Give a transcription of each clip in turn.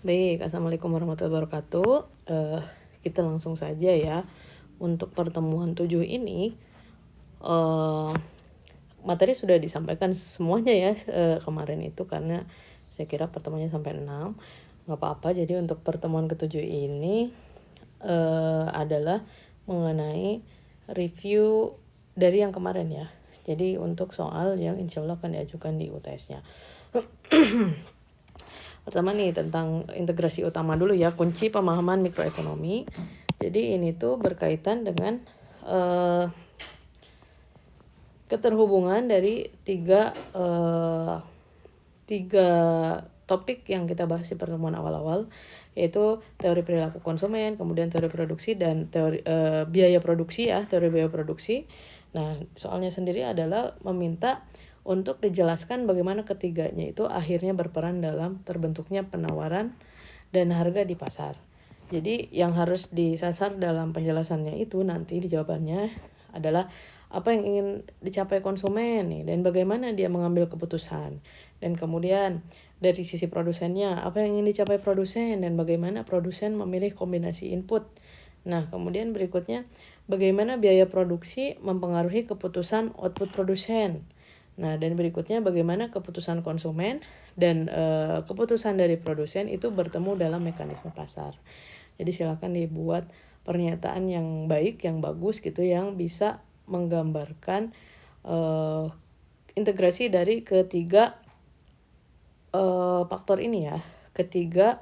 Baik, Assalamualaikum warahmatullahi wabarakatuh. Kita langsung saja ya. Untuk pertemuan 7 ini, materi sudah disampaikan semuanya ya kemarin itu, karena saya kira pertemuannya sampai 6. Nggak apa-apa, jadi untuk pertemuan ke-7 ini adalah mengenai review dari yang kemarin ya. Jadi untuk soal yang insya Allah akan diajukan di UTS-nya. Pertama nih tentang integrasi utama dulu ya, kunci pemahaman mikroekonomi. Jadi ini tuh berkaitan dengan keterhubungan dari tiga topik yang kita bahas di pertemuan awal-awal, yaitu teori perilaku konsumen, kemudian teori produksi, dan teori biaya produksi ya, teori biaya produksi. Nah, soalnya sendiri adalah meminta untuk dijelaskan bagaimana ketiganya itu akhirnya berperan dalam terbentuknya penawaran dan harga di pasar. Jadi yang harus disasar dalam penjelasannya itu nanti di jawabannya adalah apa yang ingin dicapai konsumen nih, dan bagaimana dia mengambil keputusan. Dan kemudian dari sisi produsennya, apa yang ingin dicapai produsen dan bagaimana produsen memilih kombinasi input. Nah, kemudian berikutnya bagaimana biaya produksi mempengaruhi keputusan output produsen. Nah, dan berikutnya bagaimana keputusan konsumen dan keputusan dari produsen itu bertemu dalam mekanisme pasar. Jadi silakan dibuat pernyataan yang baik, yang bagus gitu, yang bisa menggambarkan integrasi dari ketiga faktor ini ya, ketiga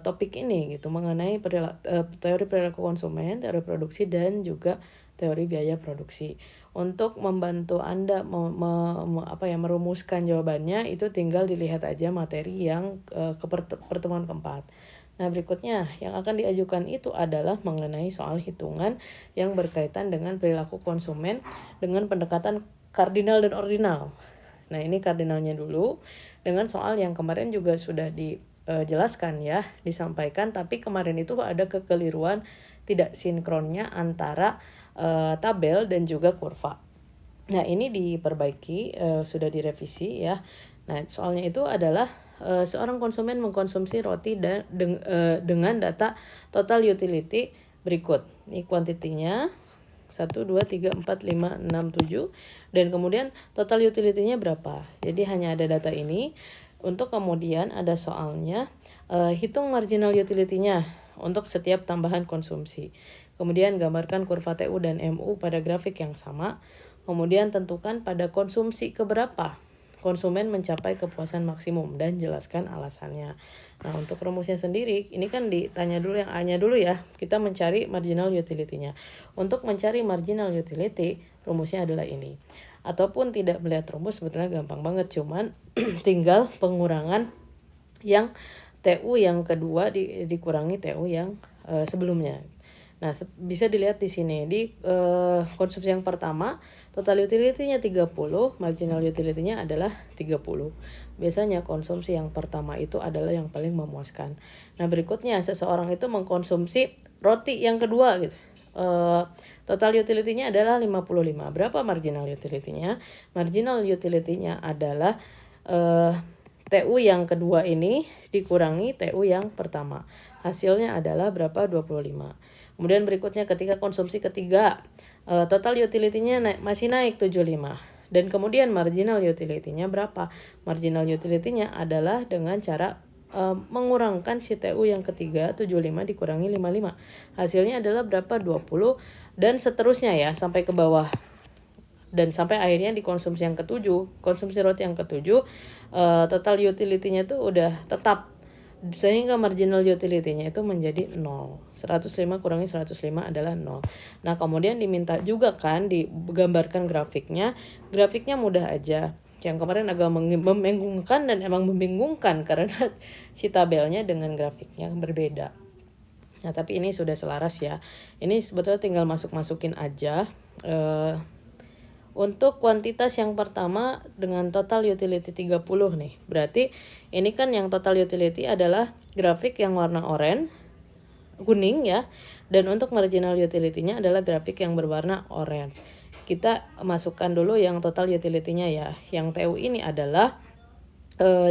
topik ini gitu, mengenai teori perilaku konsumen, teori produksi, dan juga teori biaya produksi. Untuk membantu Anda merumuskan jawabannya, itu tinggal dilihat aja materi yang pertemuan keempat. Nah, berikutnya yang akan diajukan itu adalah mengenai soal hitungan yang berkaitan dengan perilaku konsumen dengan pendekatan kardinal dan ordinal. Nah, ini kardinalnya dulu, dengan soal yang kemarin juga sudah dijelaskan ya, disampaikan, tapi kemarin itu ada kekeliruan tidak sinkronnya antara tabel dan juga kurva. Nah, ini diperbaiki, sudah direvisi ya. Nah, soalnya itu adalah seorang konsumen mengkonsumsi roti dengan data total utility berikut. Ini kuantitinya 1, 2, 3, 4, 5, 6, 7. Dan kemudian total utility-nya berapa. Jadi hanya ada data ini. Untuk kemudian ada soalnya, hitung marginal utility-nya untuk setiap tambahan konsumsi. Kemudian gambarkan kurva TU dan MU pada grafik yang sama. Kemudian tentukan pada konsumsi keberapa konsumen mencapai kepuasan maksimum dan jelaskan alasannya. Nah, untuk rumusnya sendiri, ini kan ditanya dulu yang A-nya dulu ya. Kita mencari marginal utility-nya. Untuk mencari marginal utility, rumusnya adalah ini. Ataupun tidak melihat rumus, sebetulnya gampang banget, cuman tinggal pengurangan yang TU yang kedua dikurangi TU yang sebelumnya. Nah, bisa dilihat di sini di konsumsi yang pertama total utility-nya 30, marginal utility-nya adalah 30. Biasanya konsumsi yang pertama itu adalah yang paling memuaskan. Nah, berikutnya seseorang itu mengkonsumsi roti yang kedua gitu. Total utility-nya adalah 55. Berapa marginal utility-nya? Marginal utility-nya adalah TU yang kedua ini dikurangi TU yang pertama. Hasilnya adalah berapa? 25. Kemudian berikutnya ketika konsumsi ketiga, total utility-nya masih naik 75. Dan kemudian marginal utility-nya berapa? Marginal utility-nya adalah dengan cara mengurangkan si TU yang ketiga, 75 dikurangi 55. Hasilnya adalah berapa? 20, dan seterusnya ya sampai ke bawah. Dan sampai akhirnya di konsumsi yang ketujuh, konsumsi roti yang ketujuh, total utility-nya tuh udah tetap, sehingga marginal utility-nya itu menjadi 0. 105 kurangi 105 adalah 0. Nah, kemudian diminta juga kan digambarkan grafiknya. Grafiknya mudah aja. Yang kemarin agak membingungkan, dan emang membingungkan karena si tabelnya dengan grafiknya berbeda. Nah, tapi ini sudah selaras ya. Ini sebetulnya tinggal masukin aja. Untuk kuantitas yang pertama dengan total utility 30 nih. Berarti ini kan yang total utility adalah grafik yang warna oranye, kuning ya. Dan untuk marginal utility-nya adalah grafik yang berwarna orange. Kita masukkan dulu yang total utility-nya ya. Yang TU ini adalah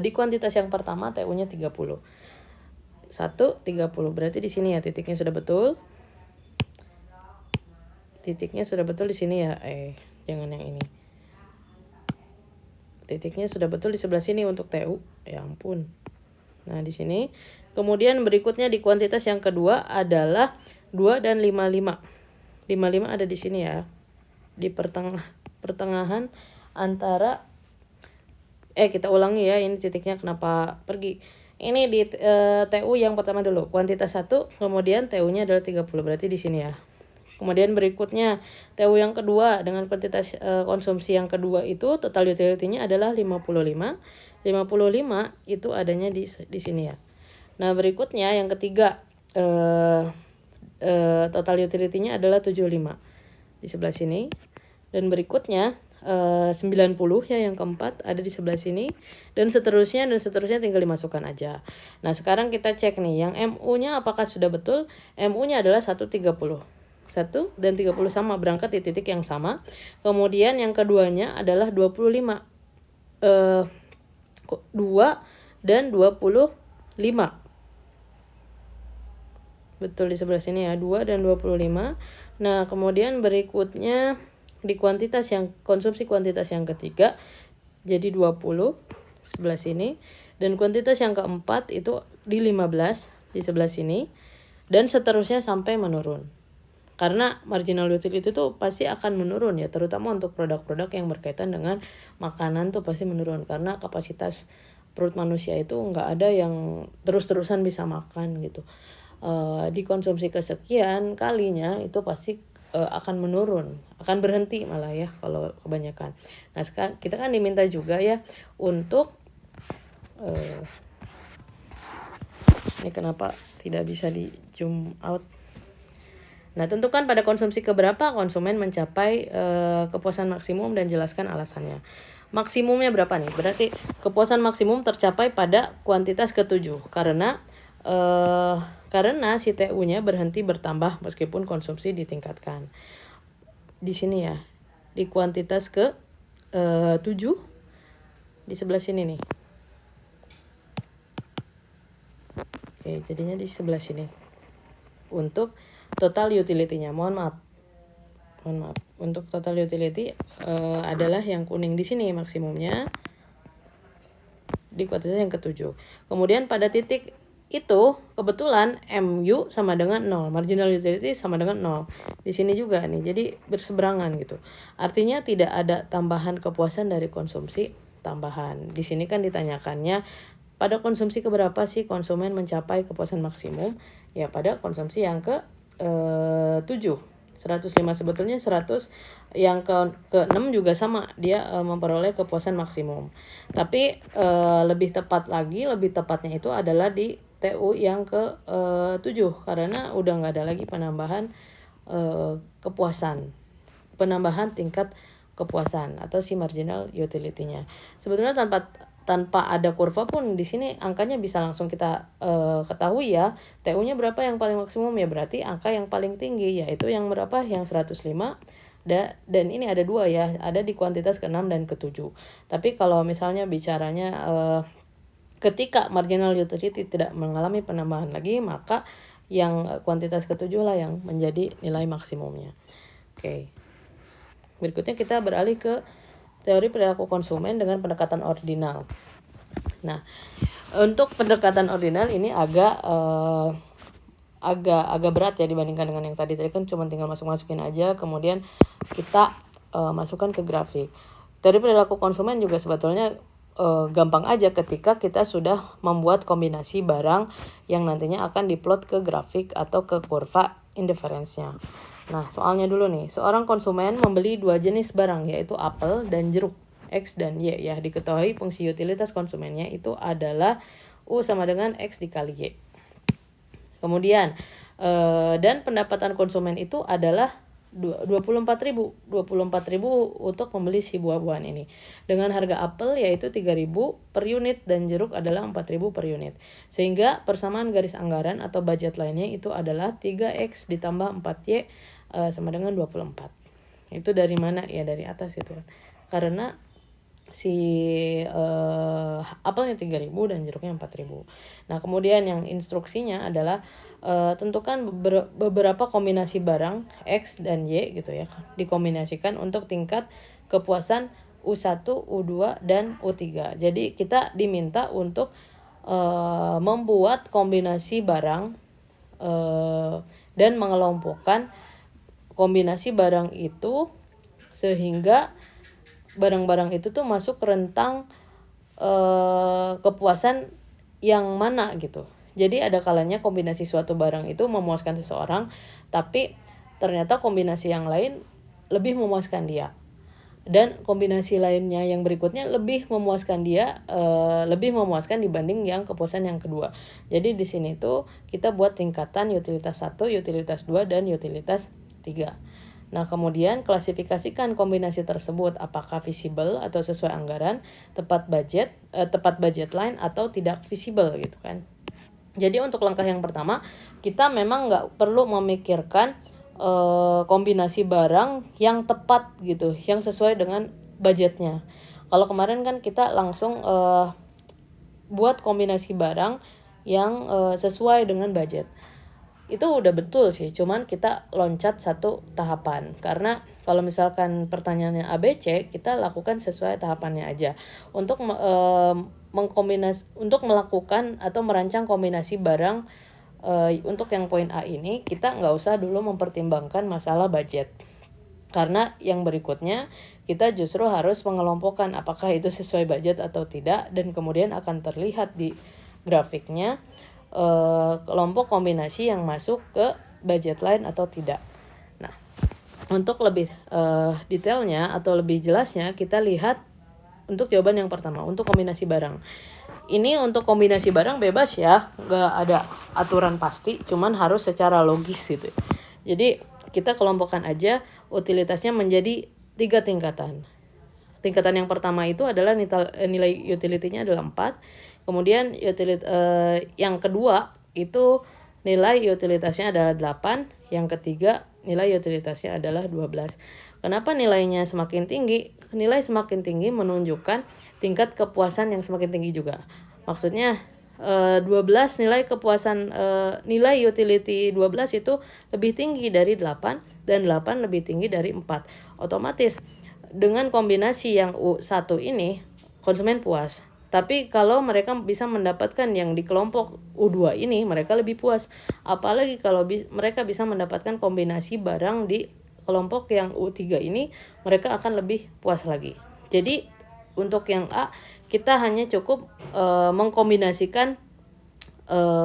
di kuantitas yang pertama TU-nya 30. 1,30. Berarti di sini ya titiknya sudah betul. Titiknya sudah betul di sini ya. Jangan yang ini. Titiknya sudah betul di sebelah sini untuk TU. Ya ampun. Nah, di sini. Kemudian berikutnya di kuantitas yang kedua adalah 2 dan 55. 55 ada di sini ya. Di pertengahan antara kita ulangi ya, ini titiknya kenapa pergi. Ini di TU yang pertama dulu, kuantitas 1, kemudian TU-nya adalah 30, berarti di sini ya. Kemudian berikutnya TU yang kedua dengan kuantitas konsumsi yang kedua itu total utility-nya adalah 55. 55 itu adanya di sini ya. Nah, berikutnya yang ketiga total utility-nya adalah 75 di sebelah sini. Dan berikutnya 90 ya yang keempat ada di sebelah sini, dan seterusnya tinggal dimasukkan aja. Nah, sekarang kita cek nih yang MU-nya apakah sudah betul. MU-nya adalah 1,30. 1 dan 30 sama, berangkat di titik yang sama. Kemudian yang keduanya adalah 25. 2 dan 25. Betul di sebelah sini ya, 2 dan 25. Nah, kemudian berikutnya di konsumsi kuantitas yang ketiga jadi 20 sebelah sini, dan kuantitas yang keempat itu di 15 di sebelah sini, dan seterusnya sampai menurun. Karena marginal utility itu pasti akan menurun ya, terutama untuk produk-produk yang berkaitan dengan makanan tuh pasti menurun, karena kapasitas perut manusia itu nggak ada yang terus-terusan bisa makan gitu. Dikonsumsi kesekian kalinya itu pasti akan menurun, akan berhenti malah ya kalau kebanyakan. Nah, sekarang kita kan diminta juga ya untuk ini kenapa tidak bisa di zoom out. Nah, tentukan pada konsumsi keberapa konsumen mencapai kepuasan maksimum dan jelaskan alasannya. Maksimumnya berapa nih? Berarti kepuasan maksimum tercapai pada kuantitas ke-7 karena si TU-nya berhenti bertambah meskipun konsumsi ditingkatkan. Di sini ya, di kuantitas ke-7 di sebelah sini nih. Oke, jadinya di sebelah sini. Untuk total utility-nya, mohon maaf. Untuk total utility adalah yang kuning di sini maksimumnya di kuantitas yang ke-7. Kemudian pada titik itu kebetulan MU sama dengan 0, marginal utility sama dengan 0. Di sini juga nih, jadi berseberangan gitu. Artinya tidak ada tambahan kepuasan dari konsumsi tambahan. Di sini kan ditanyakannya pada konsumsi keberapa sih konsumen mencapai kepuasan maksimum? Ya pada konsumsi yang ke-7. 105 sebetulnya 100 yang ke-6 juga sama, dia memperoleh kepuasan maksimum. Tapi lebih tepatnya itu adalah di TU yang ke-7 karena udah nggak ada lagi penambahan penambahan tingkat kepuasan atau si marginal utility-nya. Sebetulnya tanpa ada kurva pun di sini angkanya bisa langsung kita ketahui ya. TU-nya berapa yang paling maksimum ya, berarti angka yang paling tinggi yaitu yang berapa? Yang 105. Dan ini ada 2 ya, ada di kuantitas ke-6 dan ke-7. Tapi kalau misalnya bicaranya ketika marginal utility tidak mengalami penambahan lagi, maka yang kuantitas ke-7 lah yang menjadi nilai maksimumnya. Oke. Berikutnya kita beralih ke teori perilaku konsumen dengan pendekatan ordinal. Nah, untuk pendekatan ordinal ini agak berat ya dibandingkan dengan yang tadi kan cuma tinggal masukin aja, kemudian kita masukkan ke grafik. Teori perilaku konsumen juga sebetulnya gampang aja ketika kita sudah membuat kombinasi barang yang nantinya akan diplot ke grafik atau ke kurva indiferensnya. Nah, soalnya dulu nih, seorang konsumen membeli 2 jenis barang yaitu apel dan jeruk, X dan Y ya. Diketahui fungsi utilitas konsumennya itu adalah U sama dengan X dikali Y. Kemudian dan pendapatan konsumen itu adalah 24.000 untuk membeli si buah-buahan ini. Dengan harga apel yaitu 3.000 per unit dan jeruk adalah 4.000 per unit. Sehingga persamaan garis anggaran atau budget lainnya itu adalah 3X ditambah 4Y sama dengan 24. Itu dari mana? Ya dari atas itu kan. Karena si apelnya 3.000 dan jeruknya 4.000. Nah, kemudian yang instruksinya adalah tentukan beberapa kombinasi barang X dan Y gitu ya, dikombinasikan untuk tingkat kepuasan U1, U2 dan U3. Jadi kita diminta untuk membuat kombinasi barang dan mengelompokkan kombinasi barang itu sehingga barang-barang itu tuh masuk rentang kepuasan yang mana gitu. Jadi ada kalanya kombinasi suatu barang itu memuaskan seseorang, tapi ternyata kombinasi yang lain lebih memuaskan dia. Dan kombinasi lainnya yang berikutnya lebih memuaskan dia, lebih memuaskan dibanding yang kepuasan yang kedua. Jadi di sini tuh kita buat tingkatan utilitas 1, utilitas 2, dan utilitas 3. Nah, kemudian klasifikasikan kombinasi tersebut apakah visible atau sesuai anggaran, tepat budget line atau tidak visible gitu kan. Jadi untuk langkah yang pertama, kita memang nggak perlu memikirkan kombinasi barang yang tepat gitu, yang sesuai dengan budgetnya. Kalau kemarin kan kita langsung buat kombinasi barang yang sesuai dengan budget. Itu udah betul sih, cuman kita loncat satu tahapan. Karena kalau misalkan pertanyaannya ABC, kita lakukan sesuai tahapannya aja. Untuk untuk melakukan atau merancang kombinasi barang untuk yang poin A ini, kita nggak usah dulu mempertimbangkan masalah budget. Karena yang berikutnya kita justru harus mengelompokkan apakah itu sesuai budget atau tidak, dan kemudian akan terlihat di grafiknya kelompok kombinasi yang masuk ke budget line atau tidak. Nah, untuk lebih detailnya atau lebih jelasnya, kita lihat untuk jawaban yang pertama, untuk kombinasi barang. Ini untuk kombinasi barang bebas ya, nggak ada aturan pasti, cuman harus secara logis gitu. Jadi kita kelompokkan aja utilitasnya menjadi 3 tingkatan. Tingkatan yang pertama itu adalah nilai utility-nya adalah 4. Kemudian yang kedua itu nilai utilitasnya adalah 8. Yang ketiga nilai utilitasnya adalah 12. Kenapa nilainya semakin tinggi? Nilai semakin tinggi menunjukkan tingkat kepuasan yang semakin tinggi juga. Maksudnya 12 nilai kepuasan nilai utility 12 itu lebih tinggi dari 8 dan 8 lebih tinggi dari 4. Otomatis dengan kombinasi yang U1 ini konsumen puas. Tapi kalau mereka bisa mendapatkan yang di kelompok U2 ini, mereka lebih puas. Apalagi kalau mereka bisa mendapatkan kombinasi barang di kelompok yang U3 ini, mereka akan lebih puas lagi. Jadi untuk yang A, kita hanya cukup mengkombinasikan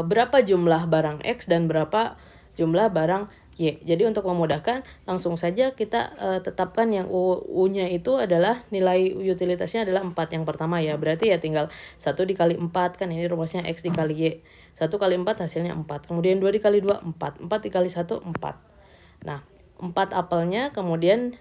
berapa jumlah barang X dan berapa jumlah barang Y. Jadi untuk memudahkan, langsung saja kita tetapkan yang U-nya itu adalah nilai utilitasnya adalah 4 yang pertama ya. Berarti ya tinggal 1 dikali 4, kan ini rumusnya X dikali Y. 1 kali 4 hasilnya 4. Kemudian 2 dikali 2, 4. 4 dikali 1, 4. Nah, 4 apelnya, kemudian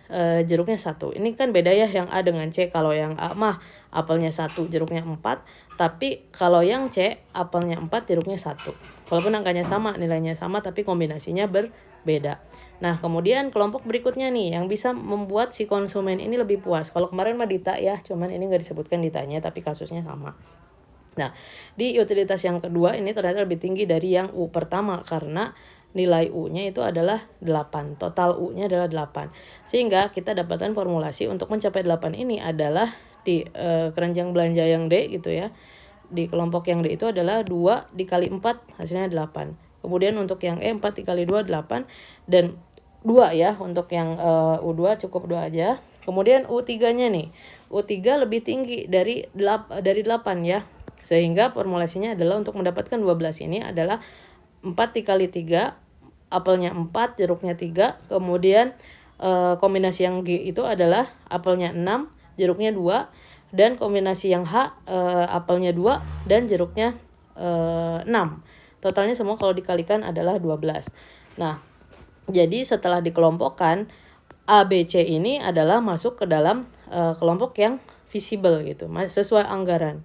jeruknya 1. Ini kan beda ya yang A dengan C. Kalau yang A mah apelnya 1, jeruknya 4. Tapi kalau yang C, apelnya 4, jeruknya 1. Walaupun angkanya sama, nilainya sama, tapi kombinasinya berbeda. Nah, kemudian kelompok berikutnya nih, yang bisa membuat si konsumen ini lebih puas. Kalau kemarin mah Dita ya, cuman ini nggak disebutkan Ditanya, tapi kasusnya sama. Nah, di utilitas yang kedua ini ternyata lebih tinggi dari yang U pertama, karena nilai U-nya itu adalah 8. Total U-nya adalah 8. Sehingga kita dapatkan formulasi untuk mencapai 8 ini adalah di keranjang belanja yang D gitu ya. Di kelompok yang D itu adalah 2 dikali 4 hasilnya 8. Kemudian untuk yang E 4 dikali 2 8 dan 2 ya. Untuk yang U2 cukup 2 aja. Kemudian U3-nya nih. U3 lebih tinggi dari 8 ya. Sehingga formulasinya adalah untuk mendapatkan 12 ini adalah 4 dikali 3, apelnya 4, jeruknya 3. Kemudian kombinasi yang G itu adalah apelnya 6, jeruknya 2. Dan kombinasi yang H, apelnya 2 dan jeruknya 6. Totalnya semua kalau dikalikan adalah 12. Nah, jadi setelah dikelompokkan, A, B, C ini adalah masuk ke dalam kelompok yang visible gitu, sesuai anggaran.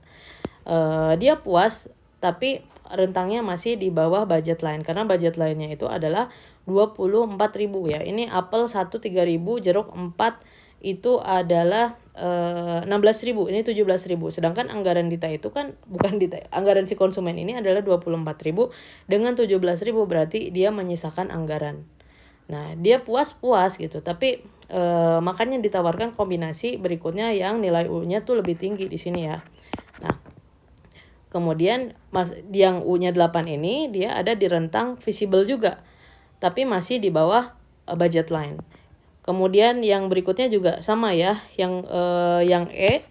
Dia puas, tapi rentangnya masih di bawah budget line, karena budget line-nya itu adalah 24.000 ya. Ini apel 1 3.000, jeruk 4 itu adalah 16.000, ini 17.000. Sedangkan anggaran Dita itu kan bukan Dita, anggaran si konsumen ini adalah 24.000 dengan 17.000, berarti dia menyisakan anggaran. Nah, dia puas-puas gitu, tapi makanya ditawarkan kombinasi berikutnya yang nilai U-nya tuh lebih tinggi di sini ya. Nah, kemudian yang U-nya 8 ini dia ada di rentang visible juga, tapi masih di bawah budget line. Kemudian yang berikutnya juga sama ya, yang E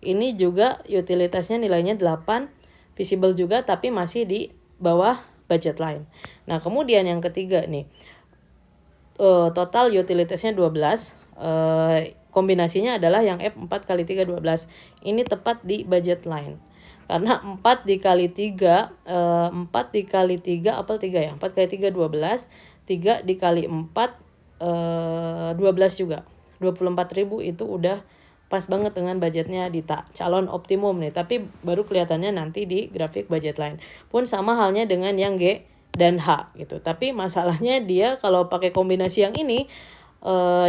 ini juga utilitasnya nilainya 8, visible juga tapi masih di bawah budget line. Nah, kemudian yang ketiga nih, total utilitasnya 12, kombinasinya adalah yang F 4 kali 3 12. Ini tepat di budget line. Karena 4 dikali 3, 4 dikali 3, apel 3 ya, 4 kali 3 12, 3 dikali 4, 12 juga. 24.000 itu udah pas banget dengan budgetnya Dita, calon optimum nih. Tapi baru kelihatannya nanti di grafik budget line. Pun sama halnya dengan yang G dan H gitu. Tapi masalahnya dia kalau pakai kombinasi yang ini,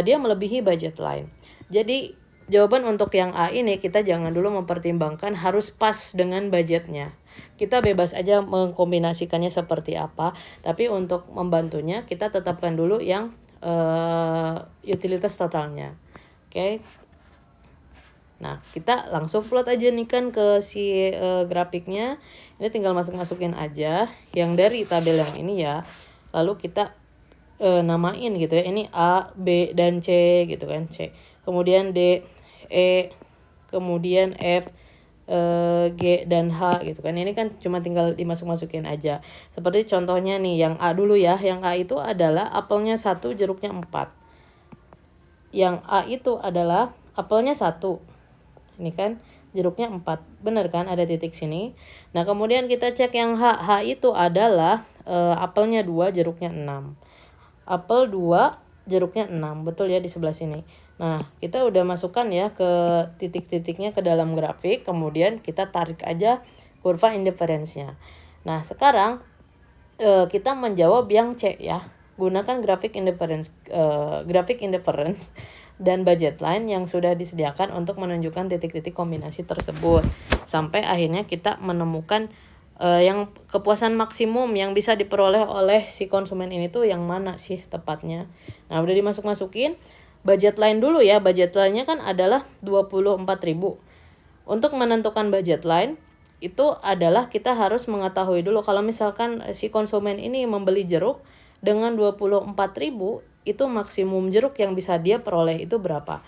dia melebihi budget line. Jadi jawaban untuk yang A ini kita jangan dulu mempertimbangkan harus pas dengan budgetnya. Kita bebas aja mengkombinasikannya seperti apa. Tapi untuk membantunya kita tetapkan dulu yang utilitas totalnya. Oke. Nah, kita langsung plot aja nih kan ke si grafiknya. Ini tinggal masukin aja yang dari tabel yang ini ya. Lalu kita namain gitu ya. Ini A, B, dan C gitu kan. C. Kemudian D, E, kemudian F, G, dan H gitu kan. Ini kan cuma tinggal dimasukin aja. Seperti contohnya nih yang A dulu ya. Yang A itu adalah apelnya 1, jeruknya 4. Yang A itu adalah apelnya 1. Ini kan jeruknya 4. Bener kan, ada titik sini. Nah, kemudian kita cek yang H. H itu adalah apelnya 2, jeruknya 6. Apel 2, jeruknya 6. Betul ya di sebelah sini. Nah, kita udah masukkan ya ke titik-titiknya ke dalam grafik. Kemudian kita tarik aja kurva indifference-nya. Nah, sekarang kita menjawab yang C ya. Gunakan grafik indifference dan budget line yang sudah disediakan untuk menunjukkan titik-titik kombinasi tersebut. Sampai akhirnya kita menemukan yang kepuasan maksimum yang bisa diperoleh oleh si konsumen ini tuh yang mana sih tepatnya. Nah, udah dimasukin budget line dulu ya. Budget line-nya kan adalah 24.000. Untuk menentukan budget line itu adalah kita harus mengetahui dulu kalau misalkan si konsumen ini membeli jeruk dengan 24.000, itu maksimum jeruk yang bisa dia peroleh itu berapa.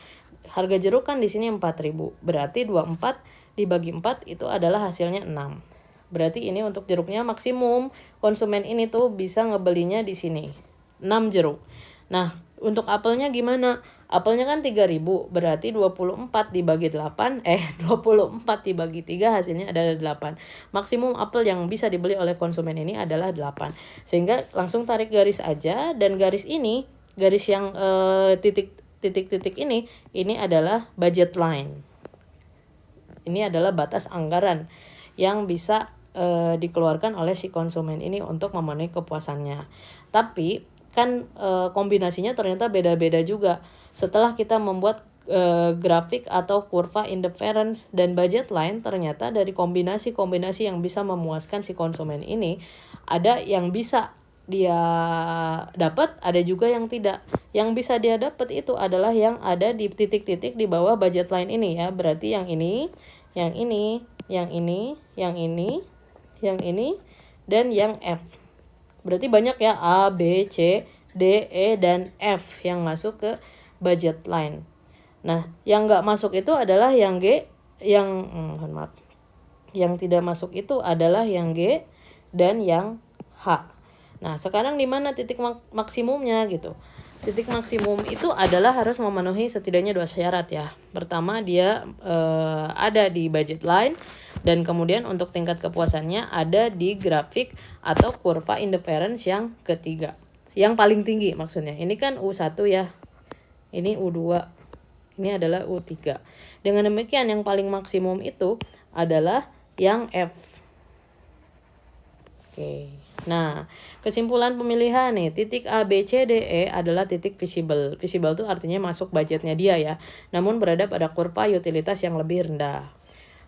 Harga jeruk kan di sini 4.000. Berarti 24 dibagi 4 itu adalah hasilnya 6. Berarti ini untuk jeruknya maksimum konsumen ini tuh bisa ngebelinya di sini 6 jeruk. Nah, untuk apelnya gimana? Apelnya kan 3.000, berarti 24 dibagi 8, 24 dibagi 3 hasilnya adalah 8. Maksimum apel yang bisa dibeli oleh konsumen ini adalah 8. Sehingga langsung tarik garis aja, dan garis ini, garis yang titik-titik ini adalah budget line. Ini adalah batas anggaran yang bisa dikeluarkan oleh si konsumen ini untuk memenuhi kepuasannya. Tapi kan kombinasinya ternyata beda-beda juga. Setelah kita membuat grafik atau kurva indifference dan budget line, ternyata dari kombinasi-kombinasi yang bisa memuaskan si konsumen ini, ada yang bisa dia dapat, ada juga yang tidak. Yang bisa dia dapat itu adalah yang ada di titik-titik di bawah budget line ini ya. Berarti yang ini, yang ini, yang ini, yang ini, yang ini, dan yang F. Berarti banyak ya A, B, C, D, E, dan F yang masuk ke budget line. Nah, yang nggak masuk itu adalah yang G, yang tidak masuk itu adalah yang G dan yang H. Nah, sekarang di mana titik maksimumnya gitu? Titik maksimum itu adalah harus memenuhi setidaknya 2 syarat ya. Pertama, dia ada di budget line, dan kemudian untuk tingkat kepuasannya ada di grafik atau kurva indifference yang ketiga. Yang paling tinggi maksudnya. Ini kan U1 ya. Ini U2. Ini adalah U3. Dengan demikian yang paling maksimum itu adalah yang F. Oke. Nah, kesimpulan pemilihan nih, titik A, B, C, D, E adalah titik visible. Visible itu artinya masuk budgetnya dia ya, namun berada pada kurva utilitas yang lebih rendah.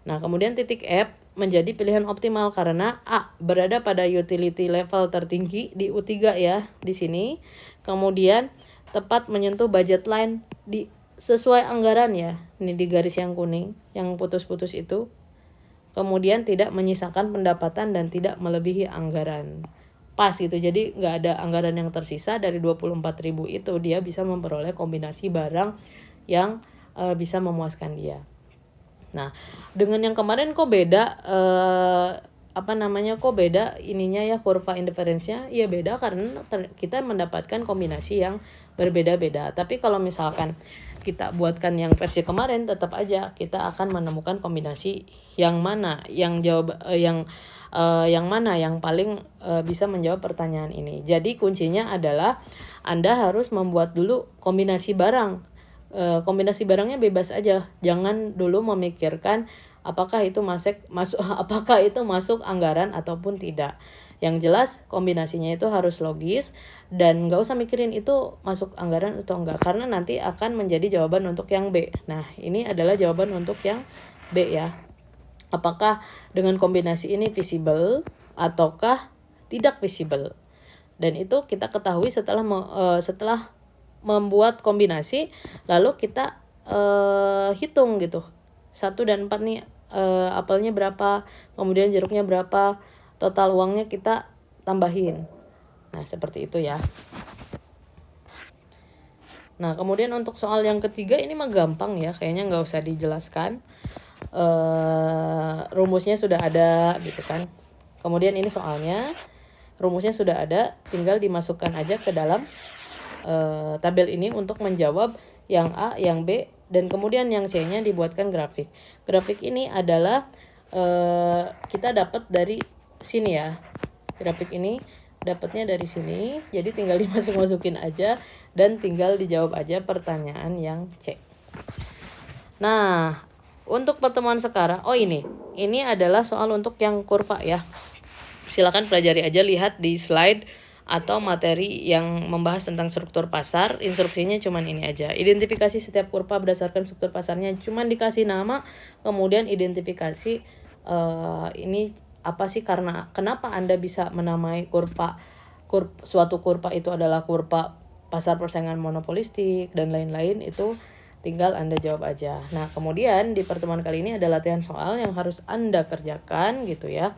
Nah, kemudian titik F menjadi pilihan optimal karena A berada pada utility level tertinggi di U3 ya, di sini. Kemudian tepat menyentuh budget line di sesuai anggaran ya. Ini di garis yang kuning, yang putus-putus itu. Kemudian tidak menyisakan pendapatan dan tidak melebihi anggaran. Pas gitu, jadi nggak ada anggaran yang tersisa. Dari 24.000 itu dia bisa memperoleh kombinasi barang yang bisa memuaskan dia. Nah, dengan yang kemarin kok beda kok beda ininya ya, kurva indiferensinya ya beda karena kita mendapatkan kombinasi yang berbeda-beda. Tapi kalau misalkan kita buatkan yang versi kemarin, tetap aja kita akan menemukan kombinasi yang mana yang mana yang paling bisa menjawab pertanyaan ini. Jadi kuncinya adalah Anda harus membuat dulu kombinasi barang. Kombinasi barangnya bebas aja, jangan dulu memikirkan apakah itu masuk anggaran ataupun tidak. Yang jelas kombinasinya itu harus logis dan nggak usah mikirin itu masuk anggaran atau enggak, karena nanti akan menjadi jawaban untuk yang B. Nah, ini adalah jawaban untuk yang B ya. Apakah dengan kombinasi ini visible ataukah tidak visible? Dan itu kita ketahui setelah membuat kombinasi, lalu kita hitung gitu. 1 dan 4 nih apelnya berapa, kemudian jeruknya berapa, total uangnya kita tambahin. Nah, seperti itu ya. Nah, kemudian untuk soal yang ketiga ini mah gampang ya, kayaknya nggak usah dijelaskan. Rumusnya sudah ada gitu kan. Kemudian ini soalnya rumusnya sudah ada, tinggal dimasukkan aja ke dalam tabel ini untuk menjawab yang A, yang B, dan kemudian yang C-nya dibuatkan grafik. Grafik ini adalah kita dapat dari sini ya. Grafik ini dapatnya dari sini, jadi tinggal dimasukin aja dan tinggal dijawab aja pertanyaan yang C. Nah, untuk pertemuan sekarang, ini adalah soal untuk yang kurva ya. Silakan pelajari aja, lihat di slide atau materi yang membahas tentang struktur pasar. Instruksinya cuman ini aja. Identifikasi setiap kurva berdasarkan struktur pasarnya, cuman dikasih nama, kemudian identifikasi ini apa sih, kenapa Anda bisa menamai suatu kurva itu adalah kurva pasar persaingan monopolistik dan lain-lain, itu tinggal Anda jawab aja. Nah, kemudian di pertemuan kali ini ada latihan soal yang harus Anda kerjakan gitu ya.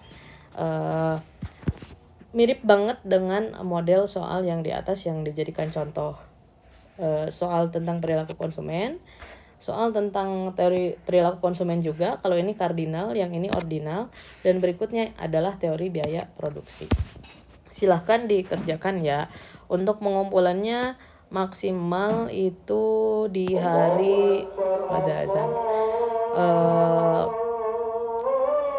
Mirip banget dengan model soal yang di atas yang dijadikan contoh. Soal tentang perilaku konsumen, soal tentang teori perilaku konsumen juga. Kalau ini kardinal, yang ini ordinal, dan berikutnya adalah teori biaya produksi. Silahkan dikerjakan ya. Untuk pengumpulannya maksimal itu di hari pada azan.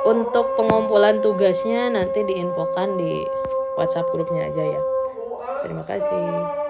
Untuk pengumpulan tugasnya nanti diinfokan di WhatsApp grupnya aja ya. Terima kasih.